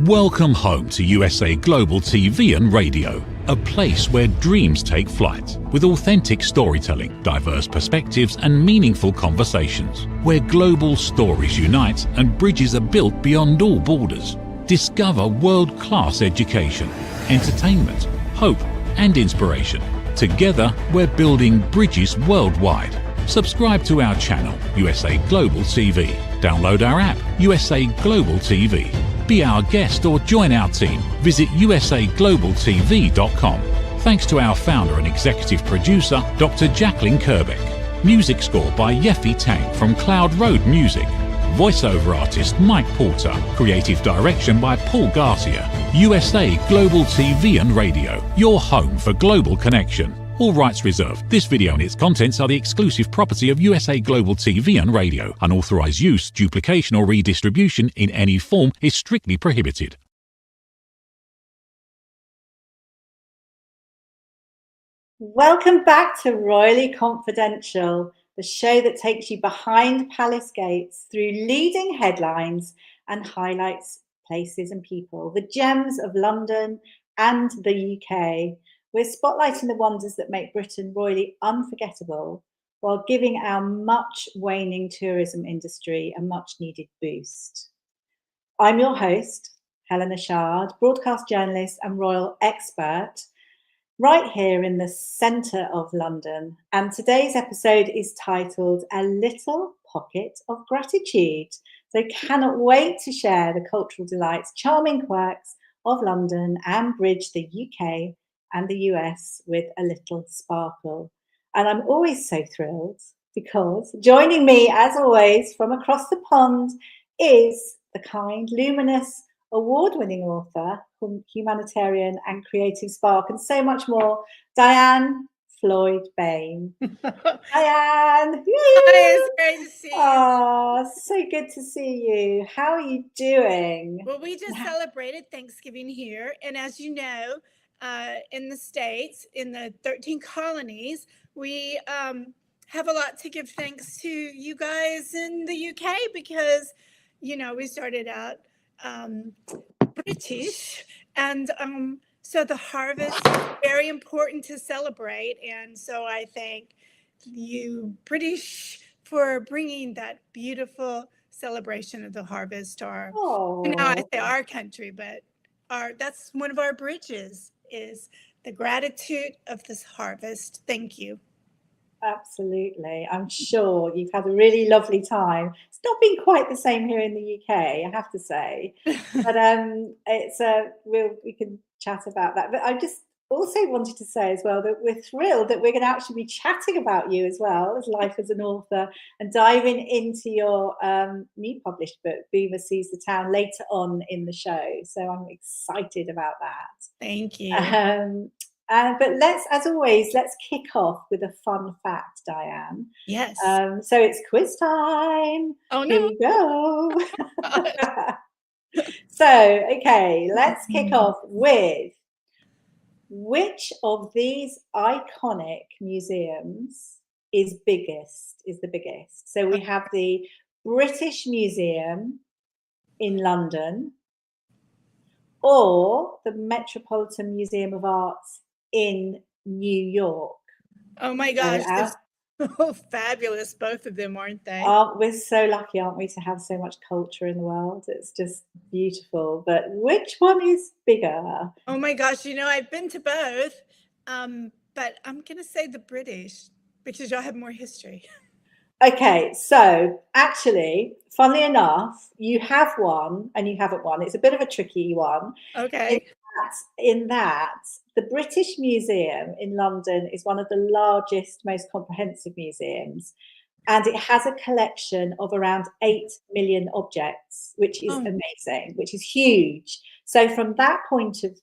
Welcome home to USA Global TV and Radio, a place where dreams take flight, with authentic storytelling, diverse perspectives and meaningful conversations, where global stories unite and bridges are built beyond all borders. Discover world-class education, entertainment, hope and inspiration. Together, we're building bridges worldwide. Subscribe to our channel, USA Global TV. Download our app, USA Global TV. Be our guest or join our team. Visit usaglobaltv.com. Thanks to our founder and executive producer, Dr. Jacqueline Kerbeck. Music score by Yeffy Tang from Cloud Road Music. Voiceover artist Mike Porter. Creative direction by Paul Garcia. USA Global TV and Radio. Your home for global connection. All rights reserved. This video and its contents are the exclusive property of USA Global TV and Radio. Unauthorized use, duplication or redistribution in any form is strictly prohibited. Welcome back to Royally Confidential, the show that takes you behind palace gates through leading headlines and highlights places and people, the gems of London and the UK. We're spotlighting the wonders that make Britain royally unforgettable while giving our much waning tourism industry a much needed boost. I'm your host, Helena Shard, broadcast journalist and royal expert, right here in the centre of London. And today's episode is titled A Little Pocket of Gratitude. So cannot wait to share the cultural delights, charming quirks of London and bridge the UK and the US with a little sparkle. And I'm always so thrilled because joining me, as always, from across the pond is the kind, luminous, award-winning author, humanitarian and creative spark, and so much more, Diane Floyd-Bain. Diane! Hi, it's great to see you. Oh, so good to see you. How are you doing? Well, we just celebrated Thanksgiving here, and as you know, in the States, in the 13 colonies, we have a lot to give thanks to you guys in the UK because, you know, we started out British, and so the harvest is very important to celebrate, and so I thank you British for bringing that beautiful celebration of the harvest. Now I say our country, but that's one of our bridges, is the gratitude of this harvest. Thank you. Absolutely. I'm sure you've had a really lovely time. It's not been quite the same here in the UK, I have to say, but it's we can chat about that. But I just also wanted to say as well that we're thrilled that we're going to actually be chatting about you as well as life as an author and diving into your new published book, Beaver Sees the Town, later on in the show. So I'm excited about that. Thank you. But let's kick off with a fun fact, Diane. Yes. So it's quiz time. Oh, no. Here we go. So, okay, let's kick off with, which of these iconic museums is the biggest? So we have the British Museum in London, or the Metropolitan Museum of Art in New York. Oh my gosh, they're so fabulous, both of them, aren't they? We're so lucky, aren't we, to have so much culture in the world? It's just beautiful. But which one is bigger? Oh my gosh, you know, I've been to both, but I'm going to say the British because y'all have more history. Okay, so actually, funnily enough, you have one and you haven't one. It's a bit of a tricky one. Okay. In that, the British Museum in London is one of the largest, most comprehensive museums, and it has a collection of around 8 million objects, which is amazing, which is huge. So from that point of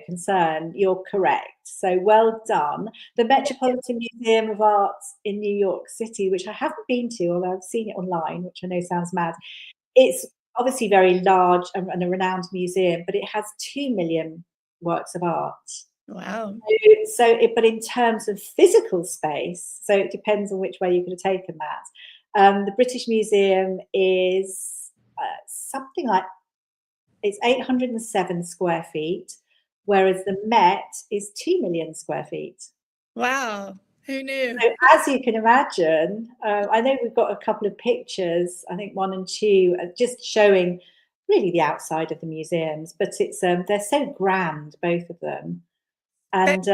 concern, you're correct. So well done. The Metropolitan Museum of Art in New York City, which I haven't been to, although I've seen it online, which I know sounds mad. It's obviously very large and a renowned museum, but it has 2 million works of art. Wow. But in terms of physical space, so it depends on which way you could have taken that. The British Museum is something like it's 807 square feet, whereas the Met is 2 million square feet. Wow. Who knew? So as you can imagine, I know we've got a couple of pictures, I think 1 and 2, just showing really the outside of the museums, but it's they're so grand, both of them. And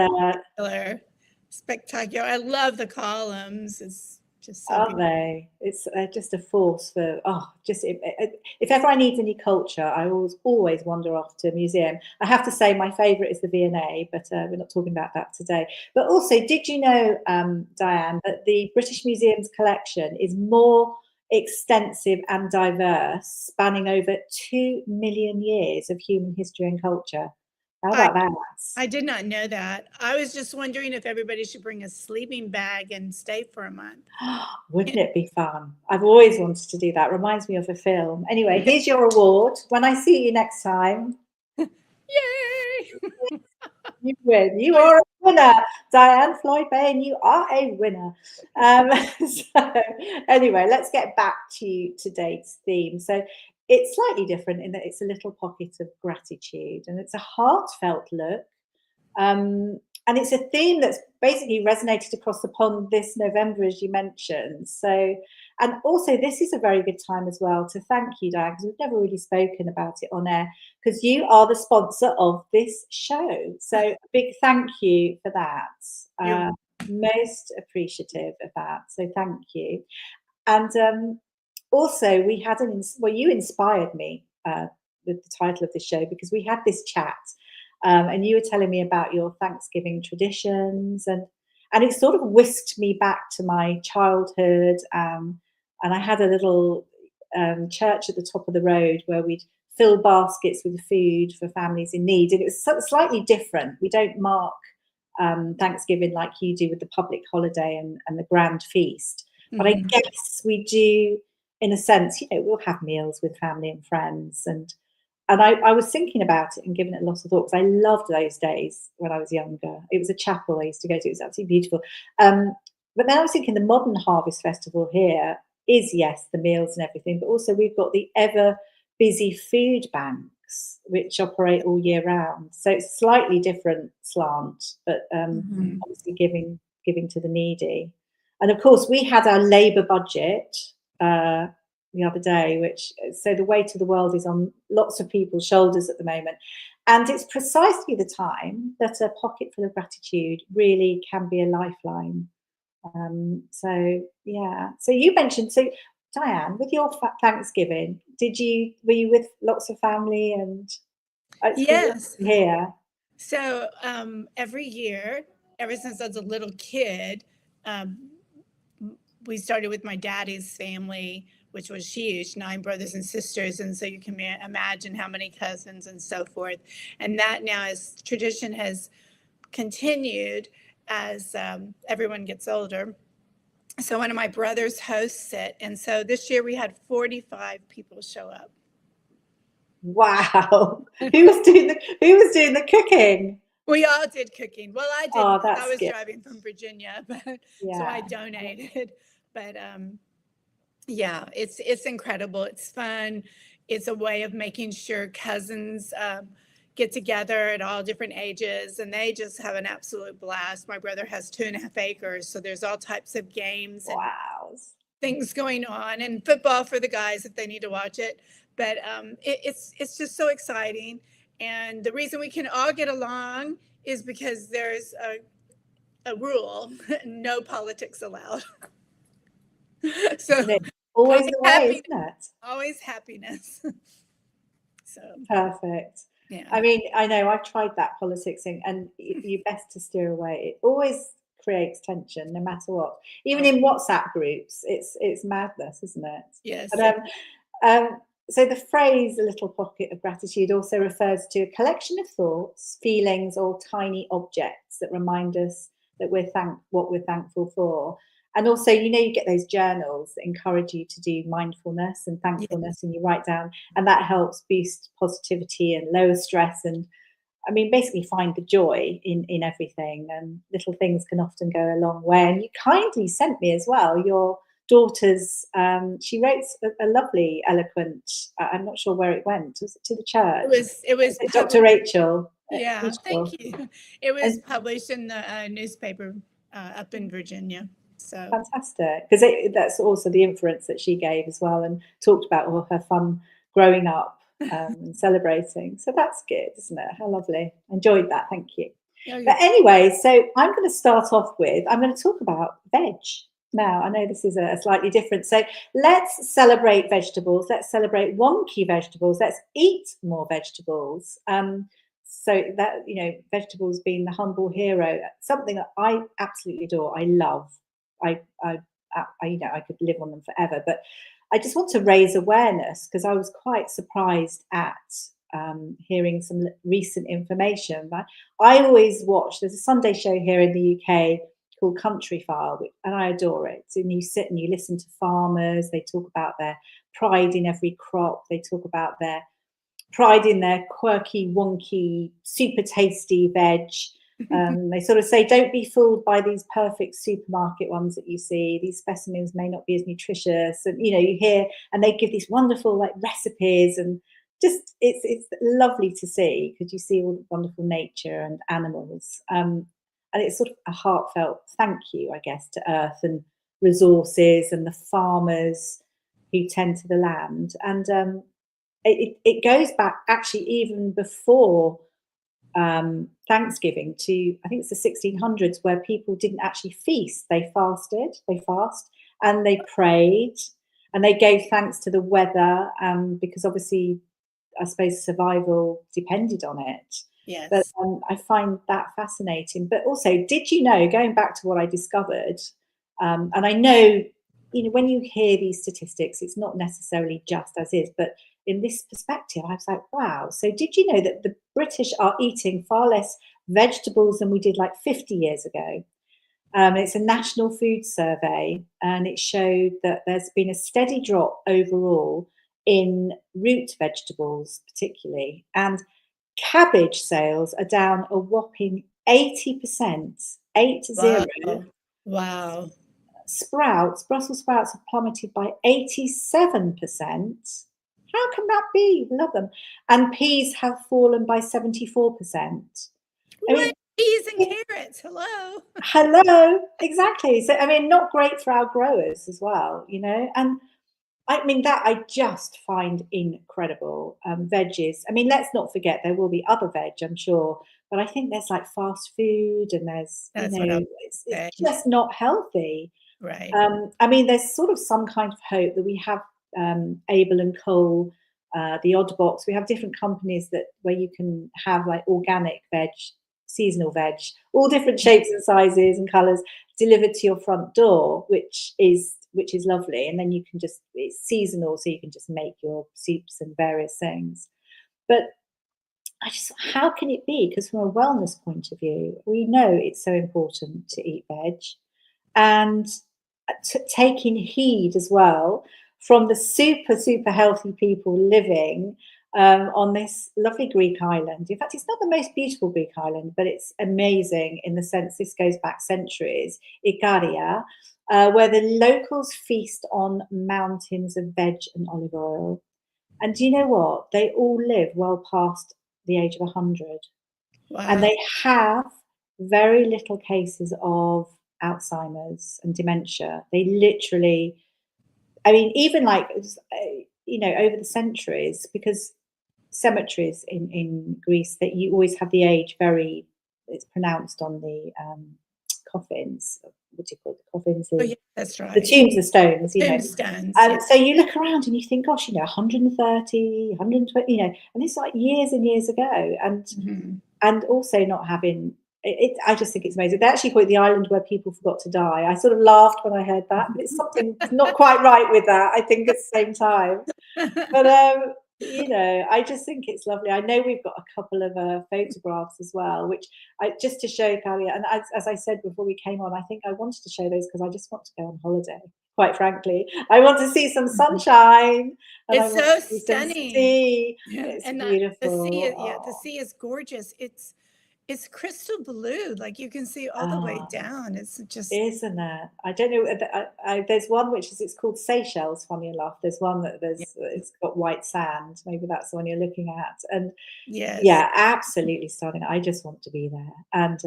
spectacular. I love the columns. It's just so aren't they? It's just a force for if ever I need any culture, I always wander off to a museum. I have to say my favourite is the V&A, but we're not talking about that today. But also, did you know, Diane, that the British Museum's collection is more extensive and diverse, spanning over 2 million years of human history and culture? How about that? I did not know that. I was just wondering if everybody should bring a sleeping bag and stay for a month. Wouldn't it be fun? I've always wanted to do that. Reminds me of a film. Anyway, here's your award. When I see you next time, yay! You win. You are a winner, Diane Floyd-Bain. You are a winner. So anyway, let's get back to today's theme. So it's slightly different in that it's a little pocket of gratitude, and it's a heartfelt look. And it's a theme that's basically resonated across the pond this November, as you mentioned. So, and also this is a very good time as well to thank you, Diane, because we've never really spoken about it on air, because you are the sponsor of this show. So a big thank you for that. Most appreciative of that. So thank you. And also we had you inspired me with the title of the show, because we had this chat. And you were telling me about your Thanksgiving traditions, and it sort of whisked me back to my childhood. And I had a little church at the top of the road where we'd fill baskets with food for families in need. And it was slightly different. We don't mark Thanksgiving like you do with the public holiday and the grand feast. Mm-hmm. But I guess we do, in a sense, we'll have meals with family and friends. And I was thinking about it and giving it a lot of thought, because I loved those days when I was younger. It was a chapel I used to go to. It was absolutely beautiful. But then I was thinking the modern Harvest Festival here is, yes, the meals and everything, but also we've got the ever busy food banks, which operate all year round. So it's a slightly different slant, but obviously giving to the needy. And of course, we had our Labour budget the other day, so the weight of the world is on lots of people's shoulders at the moment, and it's precisely the time that a pocket full of gratitude really can be a lifeline. So you mentioned, so Diane, with your Thanksgiving, were you with lots of family? And yes, here. So every year, ever since I was a little kid, we started with my daddy's family, which was huge, 9 brothers and sisters. And so you can imagine how many cousins and so forth. And that now, as tradition has continued as everyone gets older. So one of my brothers hosts it. And so this year we had 45 people show up. Wow. Who was doing the cooking? We all did cooking. Well, I didn't. Oh, that's I was good. Driving from Virginia, so I donated. But it's incredible. It's fun. It's a way of making sure cousins get together at all different ages, and they just have an absolute blast. My brother has 2.5 acres, so there's all types of games and things going on, and football for the guys if they need to watch it. But it's just so exciting. And the reason we can all get along is because there's a rule: no politics allowed. So always the way, isn't it? Always happiness. So perfect. Yeah. I mean, I know I've tried that politics thing, and you're best to steer away. It always creates tension, no matter what. Even in WhatsApp groups, it's madness, isn't it? Yes. But, so the phrase "a little pocket of gratitude" also refers to a collection of thoughts, feelings, or tiny objects that remind us that what we're thankful for. And also, you get those journals that encourage you to do mindfulness and thankfulness, and you write down, and that helps boost positivity and lower stress. And I mean, basically find the joy in everything, and little things can often go a long way. And you kindly sent me as well your daughter's, she wrote a lovely, eloquent, I'm not sure where it went. Was it to the church? It was Dr. Rachel. Yeah, Beautiful. thank you. It was published in the newspaper up in Virginia. So fantastic, because that's also the influence that she gave as well, and talked about all her fun growing up and celebrating. So that's good, isn't it? How lovely. Enjoyed that. Thank you. But anyway, so I'm going to start off with, I'm going to talk about veg. Now, I know this is a slightly different. So let's celebrate vegetables. Let's celebrate wonky vegetables. Let's eat more vegetables. So that, you know, vegetables being the humble hero, something that I absolutely adore. I love. I you know, I could live on them forever. But I just want to raise awareness, because I was quite surprised at hearing some recent information. But I always watch, there's a Sunday show here in the UK called Country File, and I adore it. And you sit and you listen to farmers. They talk about their pride in every crop. They talk about their pride in their quirky, wonky, super tasty veg. They sort of say, don't be fooled by these perfect supermarket ones that you see. These specimens may not be as nutritious. And, you know, you hear, and they give these wonderful like recipes, and just it's lovely to see, because you see all the wonderful nature and animals. And it's sort of a heartfelt thank you, I guess, to Earth and resources and the farmers who tend to the land. And it goes back actually even before Thanksgiving to, I think it's the 1600s, where people didn't actually feast. They fast, and they prayed, and they gave thanks to the weather, because obviously, I suppose, survival depended on it. Yes. But I find that fascinating. But also, did you know, going back to what I discovered, and I know, you know, when you hear these statistics, it's not necessarily just as is, but in this perspective, I was like, wow. So did you know that the British are eating far less vegetables than we did like 50 years ago? It's a national food survey, and it showed that there's been a steady drop overall in root vegetables, particularly. And cabbage sales are down a whopping 80%, 80. Wow. Sprouts, Brussels sprouts have plummeted by 87%. How can that be? Love them. And peas have fallen by 74%. I mean, peas and carrots. Hello. Exactly. So, I mean, not great for our growers as well, you know. And I mean, that I just find incredible. Veggies. I mean, let's not forget there will be other veg, I'm sure. But I think there's like fast food, and there's, you know, it's just not healthy. Right. I mean, there's sort of some kind of hope that we have Abel and Cole, the Odd Box. We have different companies where you can have like organic veg, seasonal veg, all different shapes and sizes and colours, delivered to your front door, which is lovely. And then you can just, it's seasonal, so you can just make your soups and various things. But how can it be? Because from a wellness point of view, we know it's so important to eat veg, and taking heed as well from the super healthy people living on this lovely Greek island. In fact, it's not the most beautiful Greek island, but it's amazing in the sense this goes back centuries, Ikaria, where the locals feast on mountains of veg and olive oil. And do you know what? They all live well past the age of 100. Wow. And they have very little cases of Alzheimer's and dementia. They literally, I mean, even like, you know, over the centuries, because cemeteries in Greece, that you always have the age it's pronounced on the coffins. What do you call the coffins? Oh, yeah, that's right. The tombs of stones, you know. Tombstones, So you look around and you think, gosh, you know, 130, 120, you know, and it's like years and years ago. And also not having it, I just think it's amazing. They actually call it the island where people forgot to die. I sort of laughed when I heard that, but it's something not quite right with that, I think, at the same time. But you know, I just think it's lovely. I know we've got a couple of photographs as well, which just to show Kalia, and as I said before we came on, I think I wanted to show those because I just want to go on holiday. Quite frankly, I want to see some sunshine. And it's so stunning. Sea. Yeah. It's and beautiful. The sea is gorgeous. it's crystal blue, like you can see all the way down. It's just, isn't it? I don't know. There's one it's called Seychelles. Funny enough, there's one that it's got white sand. Maybe that's the one you're looking at. And yes, yeah, absolutely stunning. I just want to be there. And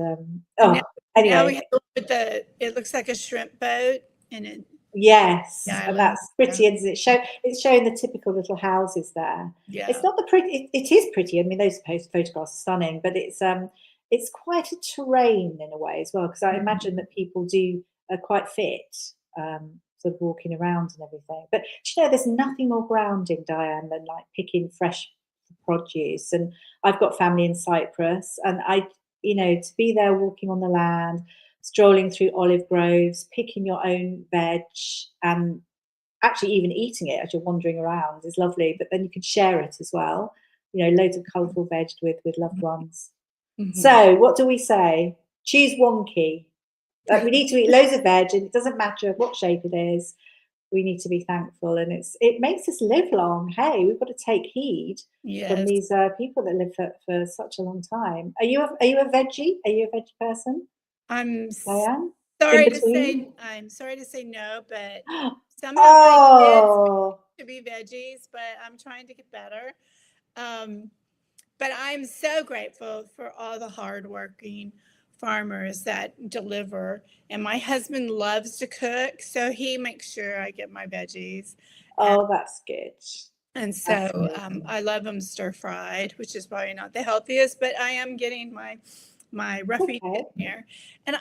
now anyway, we have it looks like a shrimp boat, and it yes, the and island, that's pretty, isn't it? It's showing the typical little houses there. yeah. It's not the pretty. It is pretty. I mean, those photographs are stunning, but it's quite a terrain in a way as well, because I imagine that people are quite fit, sort of walking around and everything. But you know, there's nothing more grounding, Diane, than like picking fresh produce. And I've got family in Cyprus, and to be there walking on the land, strolling through olive groves, picking your own veg, and actually even eating it as you're wandering around is lovely. But then you can share it as well. You know, loads of colourful veg with loved ones. So what do we say? Choose wonky. We need to eat loads of veg, and it doesn't matter what shape it is. We need to be thankful, and it makes us live long. Hey, we've got to take heed from these people that live for such a long time. Are you a veggie? Are you a veg person? I'm Diane? sorry to say no, but somehow my kids to be veggies, but I'm trying to get better. But I'm so grateful for all the hardworking farmers that deliver. And my husband loves to cook, so he makes sure I get my veggies. Oh, that's good. And so I love them stir fried, which is probably not the healthiest, but I am getting my roughie in here. And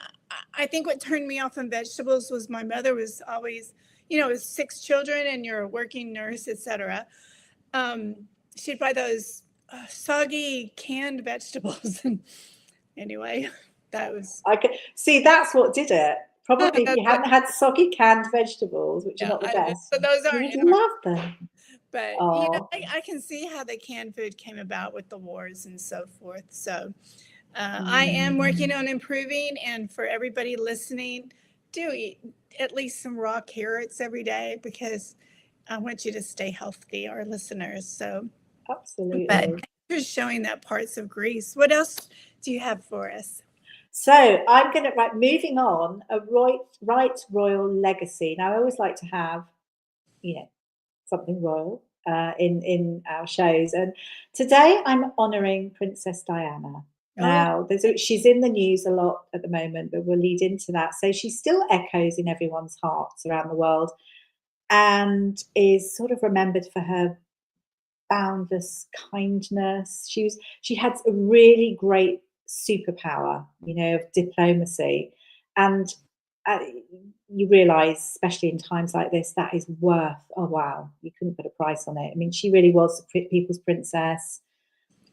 I think what turned me off on vegetables was my mother was always, with 6 children and you're a working nurse, etc. She'd buy those soggy canned vegetables. And anyway, that was. I could see that's what did it. Probably if you hadn't had soggy canned vegetables, which are not the best, so those aren't. You would love them. But I can see how the canned food came about with the wars and so forth. So I am working on improving. And for everybody listening, do eat at least some raw carrots every day, because I want you to stay healthy, our listeners. So absolutely. But you're showing that parts of Greece. What else do you have for us? So I'm going to moving on. A right royal legacy. Now I always like to have, something royal in our shows, and today I'm honouring Princess Diana. Now she's in the news a lot at the moment, but we'll lead into that. So she still echoes in everyone's hearts around the world, and is sort of remembered for her boundless kindness. She had a really great superpower, of diplomacy, and you realise, especially in times like this, that is worth. Oh wow, you couldn't put a price on it. I mean, she really was the people's princess.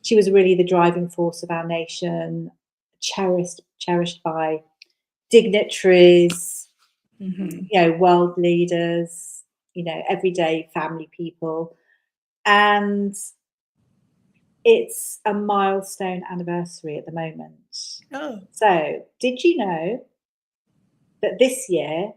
She was really the driving force of our nation, cherished by dignitaries, world leaders, everyday family people. And it's a milestone anniversary at the moment. So did you know that this year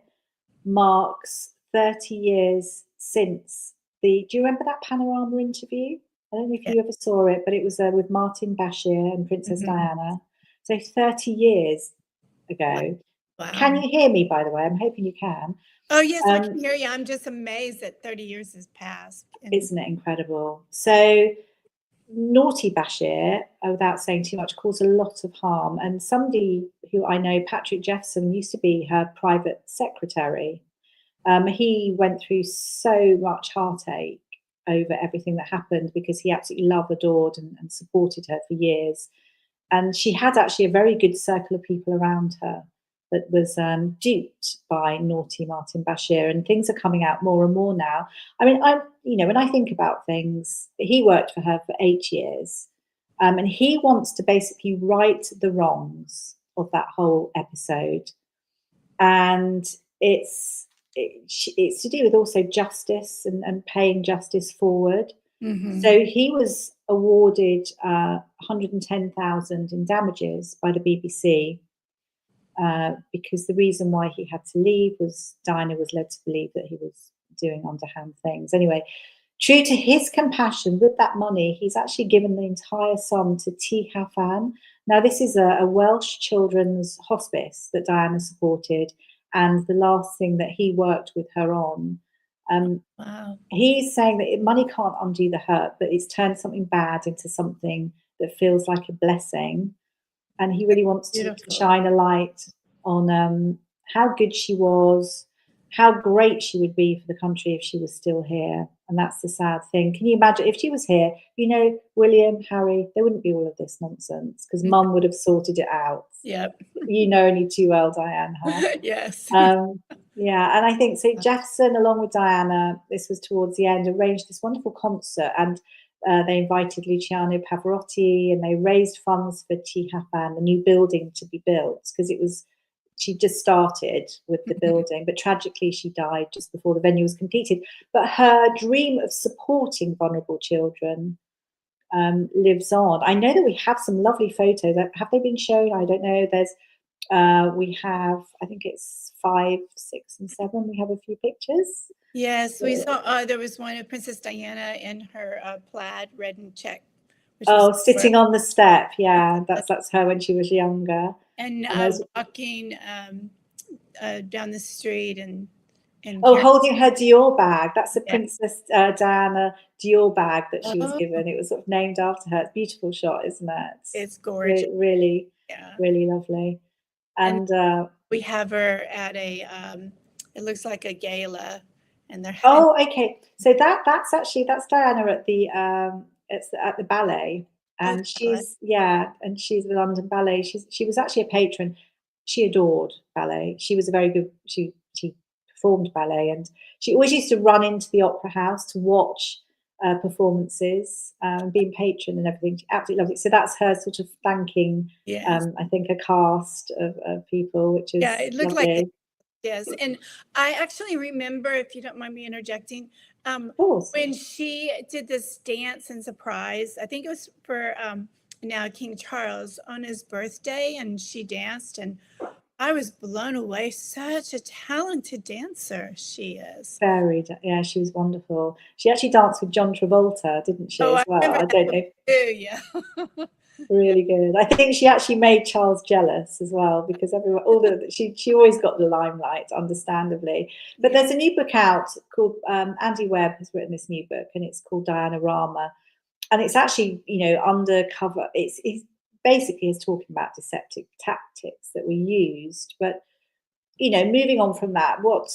marks 30 years since do you remember that Panorama interview? I don't know if you ever saw it, but it was with Martin Bashir and Princess Diana. So 30 years ago. Wow. Can you hear me, by the way? I'm hoping you can. Oh, yes, I can hear you. I'm just amazed that 30 years has passed. Isn't it incredible? So naughty Bashir, without saying too much, caused a lot of harm. And somebody who I know, Patrick Jeffson, used to be her private secretary. He went through so much heartache over everything that happened, because he absolutely loved, adored and supported her for years. And she had actually a very good circle of people around her that was duped by naughty Martin Bashir, and things are coming out more and more now. I mean, when I think about things, he worked for her for 8 years, and he wants to basically right the wrongs of that whole episode. And it's to do with also justice and paying justice forward. So he was awarded 110,000 in damages by the BBC. Because the reason why he had to leave was Diana was led to believe that he was doing underhand things. Anyway, true to his compassion with that money, he's actually given the entire sum to T. Hafan. Now, this is a Welsh children's hospice that Diana supported, and the last thing that he worked with her on. Wow. He's saying that money can't undo the hurt, but it's turned something bad into something that feels like a blessing. And he really wants to Beautiful. shine a light on how good she was, how great she would be for the country if she was still here. And that's the sad thing. Can you imagine if she was here, William, Harry, there wouldn't be all of this nonsense because mum would have sorted it out. Yep. You know only too well, Diane. Huh? Yes. Yeah, and I think so. Jefferson, along with Diana, this was towards the end, arranged this wonderful concert, and they invited Luciano Pavarotti, and they raised funds for Tihapan, the new building to be built, because she just started with the building, but tragically she died just before the venue was completed. But her dream of supporting vulnerable children lives on. I know that we have some lovely photos. Have they been shown? I don't know. We have, I think it's 5, 6, and 7. We have a few pictures. Yes, we saw. There was one of Princess Diana in her plaid red and check. Sitting on the step. Yeah, that's her when she was younger. And walking down the street and holding her Dior bag. That's the Princess Diana Dior bag that she was given. It was sort of named after her. It's a beautiful shot, isn't it? It's gorgeous. Really, really lovely. And we have her at a it looks like a gala, and they're okay. So that's Diana at the ballet, and she's the London Ballet. She was actually a patron. She adored ballet. She was a very good. She performed ballet, and she always used to run into the opera house to watch performances, being patron and everything. She absolutely loved it. So that's her sort of thanking. I think a cast of people, which is it looked lovely. like. Yes, and I actually remember, if you don't mind me interjecting, when she did this dance and surprise, I think it was for now King Charles on his birthday, and she danced, and I was blown away. Such a talented dancer she is. Very, she was wonderful. She actually danced with John Travolta, didn't she, as well? I don't know. Yeah. Really good. I think she actually made Charles jealous as well, because she always got the limelight, understandably. But there's a new book out called Andy Webb has written this new book, and it's called Diana Rama, and it's actually undercover. It's basically is talking about deceptive tactics that we used, but moving on from that, what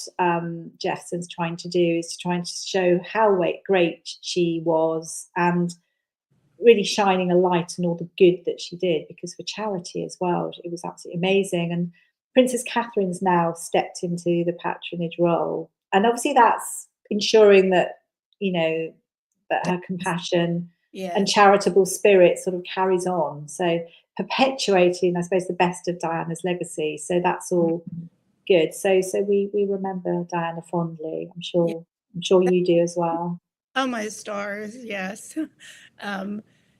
Jefferson's trying to do is to try and show how great she was, and really shining a light on all the good that she did, because for charity as well, it was absolutely amazing. And Princess Catherine's now stepped into the patronage role, and obviously that's ensuring that that her compassion and charitable spirit sort of carries on, so perpetuating, I suppose, the best of Diana's legacy. So that's all good. So we remember Diana fondly. I'm sure you do as well. Oh, my stars, yes.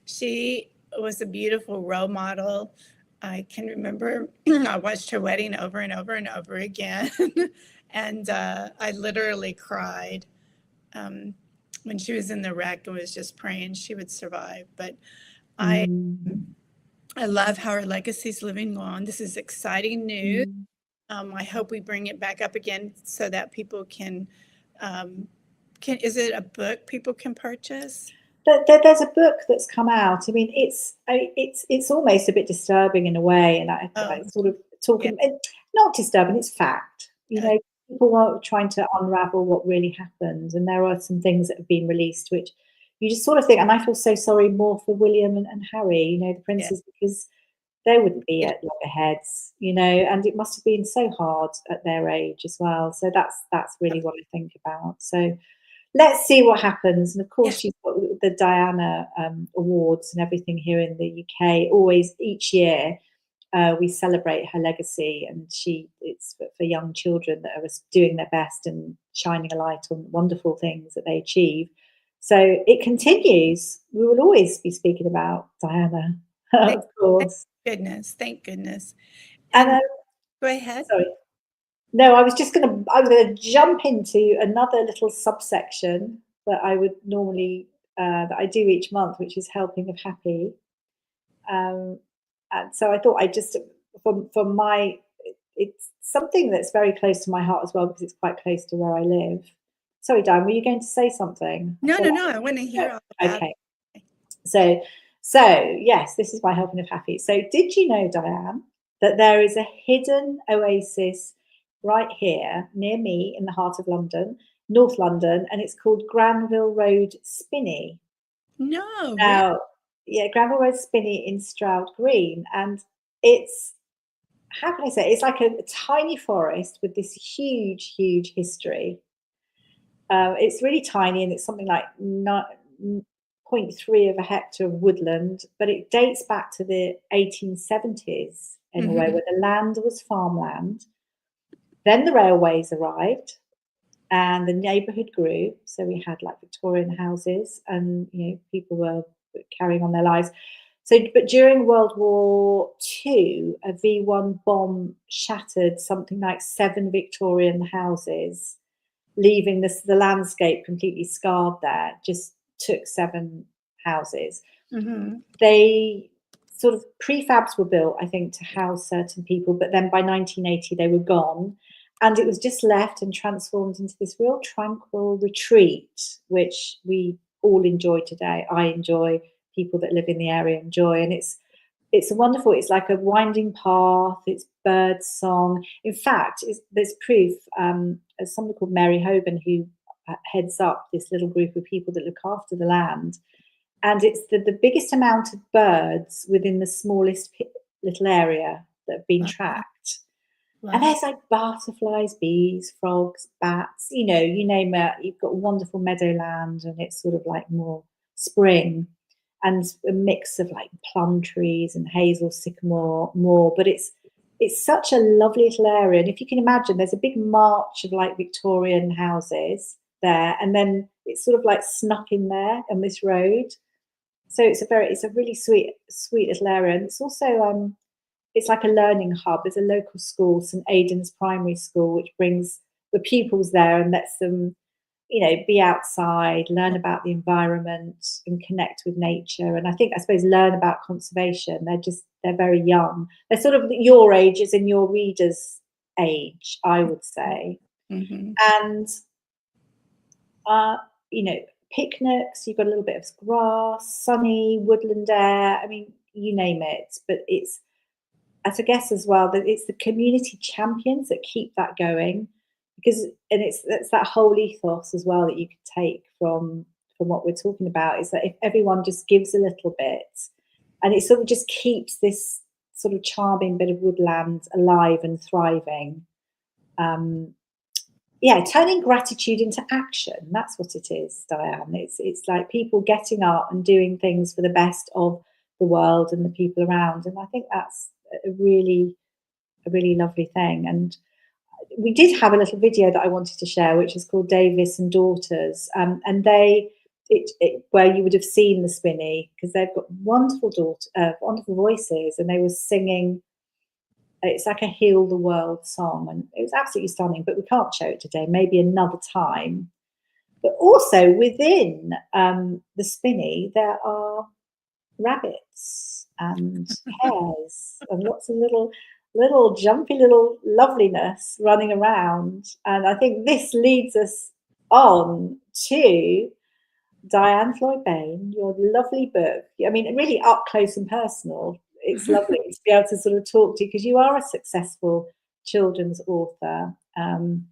She was a beautiful role model. I can remember I watched her wedding over and over and over again. And I literally cried when she was in the wreck. I was just praying she would survive. But I love how her legacy's living on. This is exciting news. I hope we bring it back up again so that people can is it a book people can purchase? There's a book that's come out. I mean, it's almost a bit disturbing in a way, and I sort of talking, not disturbing, it's fact. People are trying to unravel what really happened, and there are some things that have been released which you just sort of think, and I feel so sorry more for William and Harry, the princes, because they wouldn't be at loggerheads, and it must have been so hard at their age as well. So that's really what I think about. So let's see what happens. And of course, she's got the Diana Awards and everything here in the UK. Each year, we celebrate her legacy, and it's for young children that are doing their best and shining a light on wonderful things that they achieve. So it continues. We will always be speaking about Diana, of course. Thank goodness. And go ahead. Sorry. No, I was going to jump into another little subsection that I would normally that I do each month, which is Helping of Happy. so I thought I just, from my, it's something that's very close to my heart as well, because it's quite close to where I live. Sorry, Dan, were you going to say something? No, I want to hear all about Okay. it. So yes, this is my helping of happy. So did you know, Diane, that there is a hidden oasis right here near me in the heart of London, North London, and it's called Granville Road Spinney. No, really? Now, yeah, Granville Road Spinney in Stroud Green, and it's, how can I say, it's like a tiny forest with this huge, huge history. It's really tiny, and it's something like 0.3 of a hectare of woodland, but it dates back to the 1870s in a way, where the land was farmland. Then the railways arrived, and the neighbourhood grew. So we had like Victorian houses, and people were carrying on their lives. So, but during World War II, a V1 bomb shattered something like 7 Victorian houses, leaving the landscape completely scarred there. Just took 7 houses. They sort of prefabs were built, I think, to house certain people, but then by 1980 they were gone. And it was just left and transformed into this real tranquil retreat, which we all enjoy today. I enjoy, people that live in the area enjoy. And it's a wonderful, it's like a winding path, it's bird song. In fact, there's proof, as somebody called Mary Hogan, who heads up this little group of people that look after the land. And it's the biggest amount of birds within the smallest little area that have been tracked. Wow. And there's like butterflies, bees, frogs, bats, you name it. You've got wonderful meadowland, and it's sort of like more spring, and a mix of like plum trees and hazel, sycamore, more. But it's such a lovely little area. And if you can imagine, there's a big march of like Victorian houses there, and then it's sort of like snuck in there on this road. So it's a really sweet little area. And it's also it's like a learning hub. There's a local school, St Aidan's Primary School, which brings the pupils there and lets them, be outside, learn about the environment and connect with nature. And I suppose learn about conservation. They're very young. They're sort of your age, as in your reader's age, I would say. And, picnics, you've got a little bit of grass, sunny woodland air. I mean, you name it. But it's, as I guess as well, that it's the community champions that keep that going, because it's that whole ethos as well that you could take from what we're talking about, is that if everyone just gives a little bit, and it sort of just keeps this sort of charming bit of woodland alive and thriving. Turning gratitude into action. That's what it is, Diane. It's like people getting up and doing things for the best of the world and the people around. And I think that's a really lovely thing. And we did have a little video that I wanted to share, which is called Davis and Daughters, and where you would have seen the Spinney, because they've got wonderful voices, and they were singing. It's like a heal the world song, and it was absolutely stunning. But we can't show it today. Maybe another time. But also within the Spinney, there are rabbits and hares and lots of little jumpy little loveliness running around. And I think this leads us on to Diane Floyd Bain, your lovely book. I mean, really up close and personal. It's lovely to be able to sort of talk to you, because you are a successful children's author. And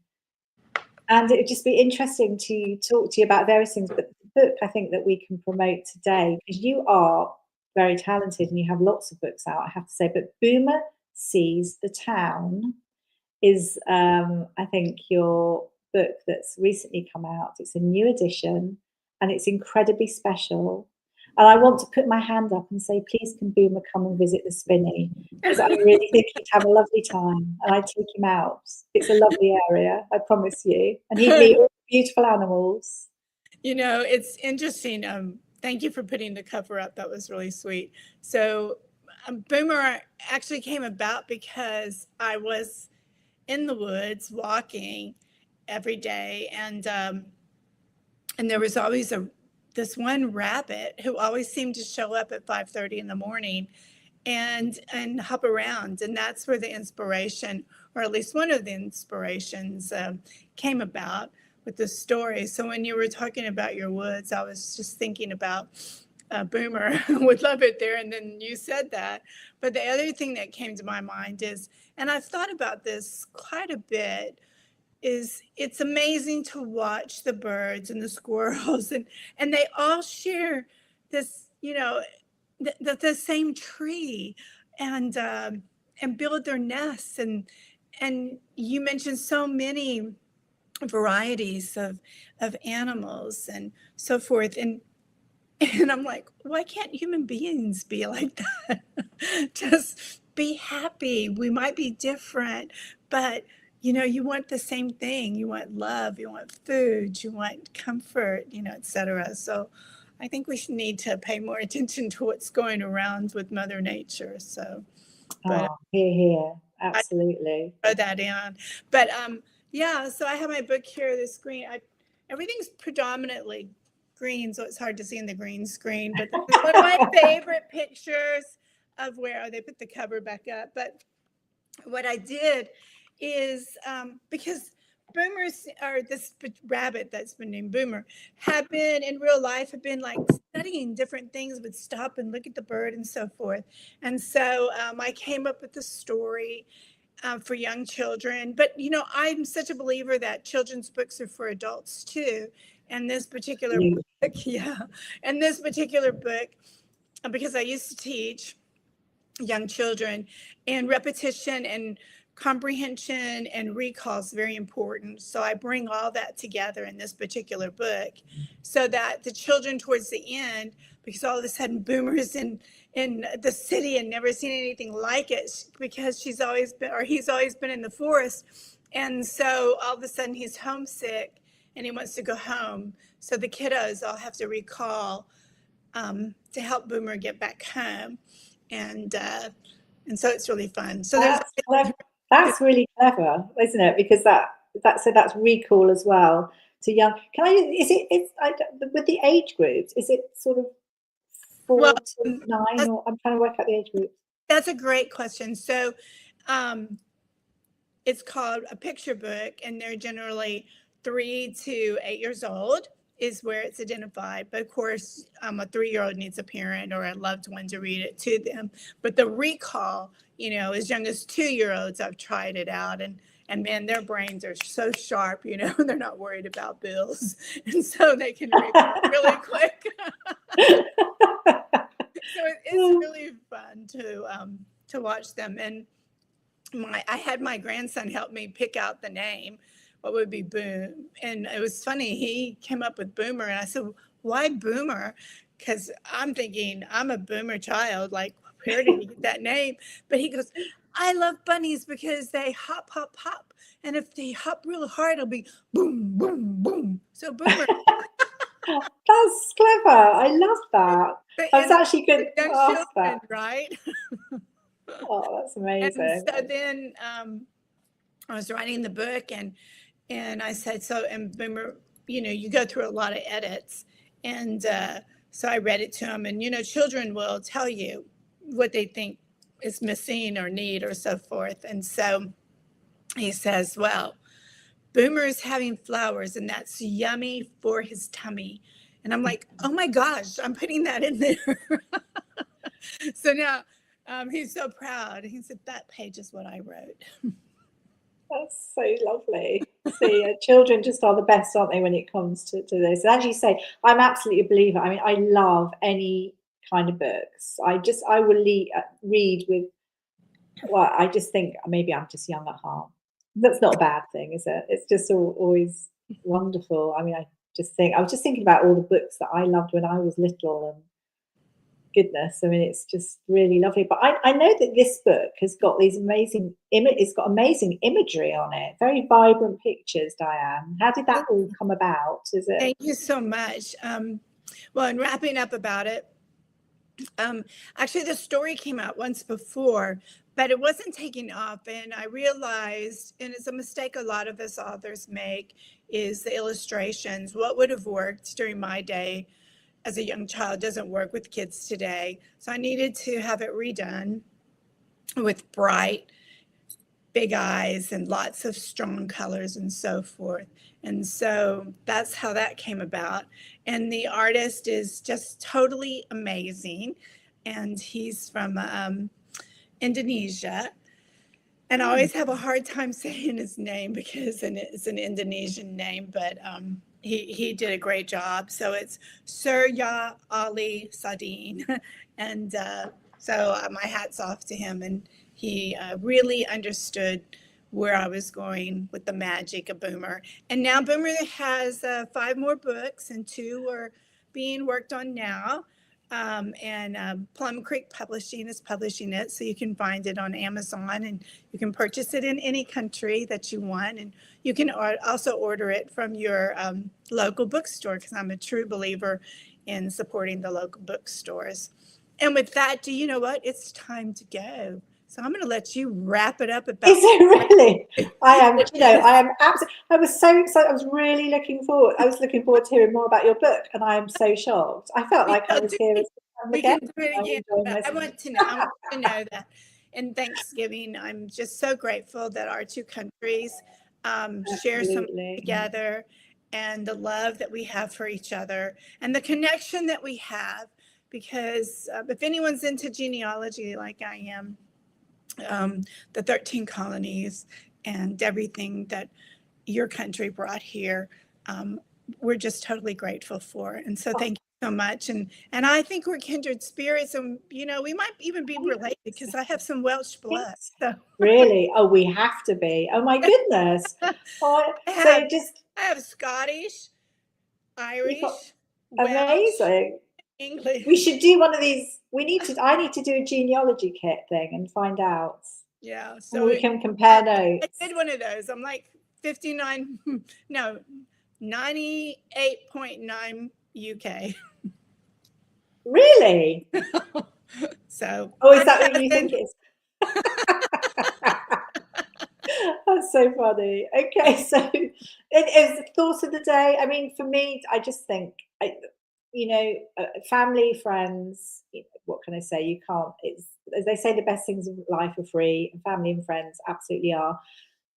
it would just be interesting to talk to you about various things. But the book, I think, that we can promote today, because you are very talented and you have lots of books out, I have to say. But Boomer Sees the Town is, I think, your book that's recently come out. It's a new edition, and it's incredibly special. And I want to put my hand up and say, please, can Boomer come and visit the Spinney? Because I really think he'd have a lovely time, and I'd take him out. It's a lovely area, I promise you. And he'd meet all the beautiful animals. It's interesting. Thank you for putting the cover up. That was really sweet. So Boomer actually came about because I was in the woods walking every day, and there was always this one rabbit who always seemed to show up at 5:30 in the morning, and hop around. And that's where the inspiration, or at least one of the inspirations, came about with the story. So when you were talking about your woods, I was just thinking about Boomer would love it there. And then you said that. But the other thing that came to my mind is, and I've thought about this quite a bit, is it's amazing to watch the birds and the squirrels, and they all share this, the same tree, and build their nests, and you mentioned so many varieties of animals and so forth, and I'm like, why can't human beings be like that? Just be happy. We might be different, but you want the same thing. You want love, you want food, you want comfort, etc. So I think we should need to pay more attention to what's going around with Mother Nature. So, but here, absolutely. I throw that in. But yeah, so I have my book here, the screen. Everything's predominantly green, so it's hard to see in the green screen. But this is one of my favorite pictures of where they put the cover back up. But what I did is, because boomers, or this rabbit that's been named Boomer, have been in real life, have been like studying different things, would stop and look at the bird and so forth. And so I came up with the story for young children. But, I'm such a believer that children's books are for adults too. And this particular book, and this particular book, because I used to teach young children, and repetition and comprehension and recall is very important. So I bring all that together in this particular book, so that the children towards the end, because all of a sudden Boomer's in the city and never seen anything like it, because he's always been in the forest. And so all of a sudden he's homesick and he wants to go home. So the kiddos all have to recall to help Boomer get back home. And so it's really fun. So that's really clever, isn't it? Because that's recall as well to young. With the age groups? Is it sort of 4 to 9, or I'm trying to work out the age group? That's a great question. So it's called a picture book, and they're generally 3 to 8 years old is where it's identified. But of course, a 3-year-old needs a parent or a loved one to read it to them. But the recall, as young as 2-year-olds, I've tried it out, and man, their brains are so sharp, they're not worried about bills. And so they can recall really quick. So it's really fun to watch them. And I had my grandson help me pick out the name. What would be Boom? And it was funny. He came up with Boomer, and I said, "Why Boomer?" Because I'm thinking I'm a Boomer child. Like, where did he get that name? But he goes, "I love bunnies because they hop, hop, hop, and if they hop real hard, it'll be boom, boom, boom." So Boomer. That's clever. I love that. That's actually good. Children, right? Oh, that's amazing. And so then I was writing the book, and I said, and Boomer, you go through a lot of edits. And so I read it to him, and, children will tell you what they think is missing or need or so forth. And so he says, well, Boomer is having flowers, and that's yummy for his tummy. And I'm like, oh my gosh, I'm putting that in there. So now he's so proud. He said, that page is what I wrote. That's so lovely. See, children just are the best, aren't they, when it comes to this? And as you say, I'm absolutely a believer. I mean, I love any kind of books. I will read with, well, I just think maybe I'm just young at heart. That's not a bad thing, is it? It's just always wonderful. I mean, I was just thinking about all the books that I loved when I was little, and goodness, I mean, it's just really lovely. But I know that this book has got these amazing amazing imagery on it, very vibrant pictures. Diane, how did that all come about? Thank you so much. Well, in wrapping up about it, actually the story came out once before, but it wasn't taking off. And I realized, and it's a mistake a lot of us authors make, is the illustrations. What would have worked during my day as a young child doesn't work with kids today. So I needed to have it redone with bright, big eyes and lots of strong colors and so forth. And so that's how that came about. And the artist is just totally amazing. And he's from Indonesia. And I always have a hard time saying his name because it's an Indonesian name, but he did a great job. So it's Surya Ali Sadine. And so my hat's off to him. And he really understood where I was going with the magic of Boomer. And now Boomer has 5 more books, and 2 are being worked on now. And Plum Creek Publishing is publishing it, so you can find it on Amazon, and you can purchase it in any country that you want. And you can also order it from your local bookstore, because I'm a true believer in supporting the local bookstores. And with that, do you know what? It's time to go. So I'm going to let you wrap it up. About Is it really? I am. You know, I am absolutely. I was so excited. I was really looking forward. I was looking forward to hearing more about your book, and I am so shocked. I felt like I was here again. I want to know. I want to know that. And Thanksgiving, I'm just so grateful that our 2 countries share something together, and the love that we have for each other, and the connection that we have. Because if anyone's into genealogy like I am, the 13 colonies and everything that your country brought here, we're just totally grateful for. And so thank you so much. And I think we're kindred spirits, and you know, we might even be related because I have some Welsh blood. So. Really? Oh, we have to be. Oh my goodness. I have Scottish, Irish, Welsh, amazing. English. We should do one of these. I need to do a genealogy kit thing and find out. Yeah. So and we can compare notes. I did one of those. I'm like 98.9 UK. Really? So. Oh, is that what you think it is? That's so funny. Okay, so it is the thought of the day. I mean, for me, I just think, family, friends, what can I say? You can't, it's, as they say, the best things in life are free, and family and friends absolutely are.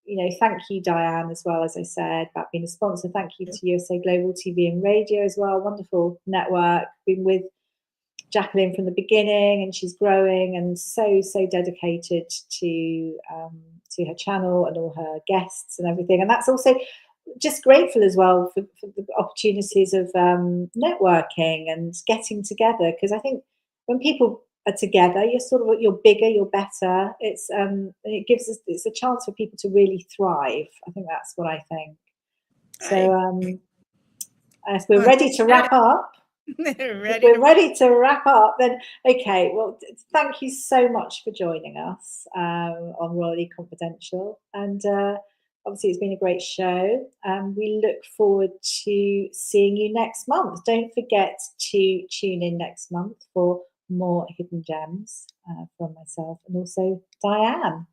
You know, thank you, Diane, as well, as I said, about being a sponsor. Thank you to USA Global TV and Radio as well. Wonderful network. Been with Jacqueline from the beginning, and she's growing and so dedicated to her channel and all her guests and everything. And that's also just grateful as well for the opportunities of networking and getting together, because I think when people are together, you're bigger, you're better. It's it's a chance for people to really thrive. I think that's what I think. So as we're ready to wrap up. If we're ready to wrap up, then okay. Well, thank you so much for joining us on Royally Confidential, and obviously it's been a great show. We look forward to seeing you next month. Don't forget to tune in next month for more hidden gems from myself and also Diane.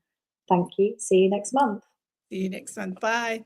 Thank you. See you next month. See you next month. Bye.